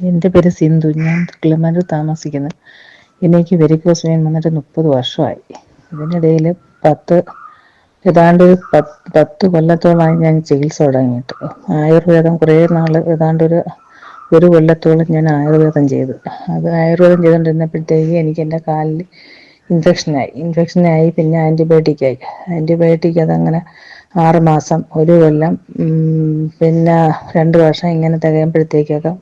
എൻ്റെ പേര് സിന്ധു. ഞാൻ കിളിമാനൂർ താമസിക്കുന്നു. എനിക്ക് വെരിക്കോസ് വെയിൻ വന്നിട്ട് 30 വർഷമായി. ഇതിനിടയിൽ ഏതാണ്ട് 10 കൊല്ലത്തോളമായി ഞാൻ ചികിത്സ തുടങ്ങിയിട്ട്. ആയുർവേദം കുറേ നാൾ, ഒരു കൊല്ലത്തോളം ഞാൻ ആയുർവേദം ചെയ്തു. അത് ആയുർവേദം ചെയ്തുകൊണ്ടിരുന്നപ്പോഴത്തേക്ക് എനിക്ക് എൻ്റെ കാലിൽ ഇൻഫെക്ഷനായി. പിന്നെ ആൻറ്റിബയോട്ടിക് അതങ്ങനെ 6 മാസം, ഒരു കൊല്ലം, പിന്നെ 2 വർഷം ഇങ്ങനെ തികയുമ്പോഴത്തേക്കൊക്കെ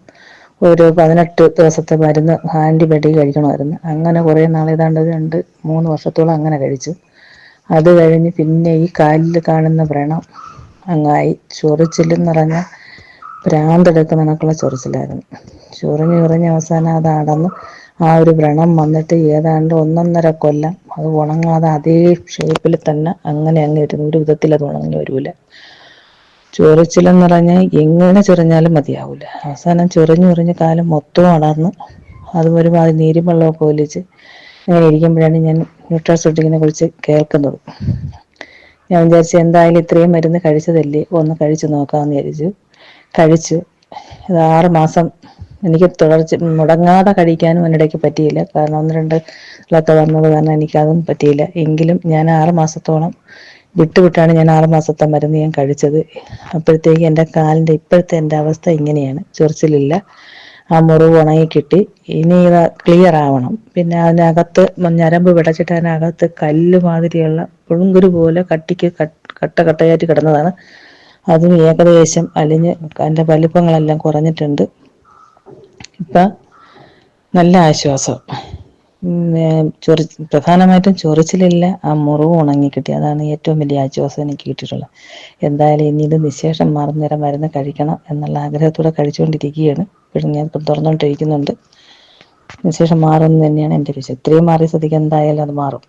ഒരു 18 ദിവസത്തെ മരുന്ന് ആൻറ്റിബയോട്ടിക് കഴിക്കണമായിരുന്നു. അങ്ങനെ കുറേ നാൾ, ഏതാണ്ട് 2-3 വർഷത്തോളം അങ്ങനെ കഴിച്ചു. അത് കഴിഞ്ഞ് പിന്നെ ഈ കാലിൽ കാണുന്ന വ്രണം അങ്ങായി. ചൊറിച്ചിലെന്ന് പറഞ്ഞാൽ ഭ്രാന്തെടുക്കുന്ന കണക്കുള്ള ചൊറിച്ചിലായിരുന്നു. ചൊറിഞ്ഞ് അവസാനം അത് അടന്ന് ആ ഒരു വ്രണം വന്നിട്ട് ഏതാണ്ട് 1.5 കൊല്ലം അത് ഉണങ്ങാതെ അതേ ഷേപ്പിൽ തന്നെ അങ്ങനെ ഇരുന്നു. ഒരു വിധത്തിൽ അത് ഉണങ്ങി വരില്ല. ചൊറിച്ചിലെന്ന് പറഞ്ഞാൽ എങ്ങനെ ചൊറിഞ്ഞാലും മതിയാവില്ല. അവസാനം ചൊറിഞ്ഞ് കാലം മൊത്തവും അടർന്ന് അത് ഒരുമാതിരി നീരും വെള്ളമൊക്കെ ഒലിച്ച് അങ്ങനെ ഇരിക്കുമ്പോഴാണ് ഞാൻ ന്യൂട്രാസ്യൂട്ടിക്കിനെ കുറിച്ച് കേൾക്കുന്നത്. ഞാൻ വിചാരിച്ചു എന്തായാലും ഇത്രയും മരുന്ന് കഴിച്ചതല്ലേ, ഒന്ന് കഴിച്ചു നോക്കാമെന്ന് കഴിച്ചു. അത് 6 മാസം എനിക്ക് മുടങ്ങാതെ കഴിക്കാനും അതിനിടയ്ക്ക് പറ്റിയില്ല. കാരണം 1-2 വന്നത് കാരണം എനിക്കതും പറ്റിയില്ല. എങ്കിലും ഞാൻ 6 മാസത്തോളം വിട്ടാണ് ഞാൻ 6 മാസത്തെ മരുന്ന് ഞാൻ കഴിച്ചത്. അപ്പോഴത്തേക്ക് എൻ്റെ കാലിൻ്റെ ഇപ്പോഴത്തെ എൻ്റെ അവസ്ഥ ഇങ്ങനെയാണ്. ചൊറിച്ചിലില്ല, ആ മുറിവ് ഉണങ്ങി കിട്ടി. ഇനി ഇത് ക്ലിയർ ആവണം. പിന്നെ അതിനകത്ത് ഞരമ്പ് പിടച്ചിട്ട് അതിനകത്ത് കല്ല് മാതിരിയുള്ള പുഴുങ്കുരു പോലെ കട്ടയായിട്ട് കിടന്നതാണ്. അതും ഏകദേശം അലിഞ്ഞ് അതിൻ്റെ വലിപ്പങ്ങളെല്ലാം കുറഞ്ഞിട്ടുണ്ട്. ഇപ്പം നല്ല ആശ്വാസം. പ്രധാനമായിട്ടും ചൊറിച്ചിലില്ല, ആ മുറിവ് ഉണങ്ങിക്കിട്ടി. അതാണ് ഏറ്റവും വലിയ ആശ്വാസം എനിക്ക് കിട്ടിയിട്ടുള്ളത്. എന്തായാലും ഇനി ഇത് നിശേഷം മാറുന്നേരം മരുന്ന് കഴിക്കണം എന്നുള്ള ആഗ്രഹത്തോടെ കഴിച്ചുകൊണ്ടിരിക്കുകയാണ്. ഇപ്പോഴും ഞാൻ തുറന്നുകൊണ്ടിരിക്കുന്നുണ്ട്. നിശേഷം മാറുമെന്ന് തന്നെയാണ് എൻ്റെ വിശ്വാസം. ഇത്രയും മാറിയ സ്ഥിതിക്ക് എന്തായാലും അത് മാറും.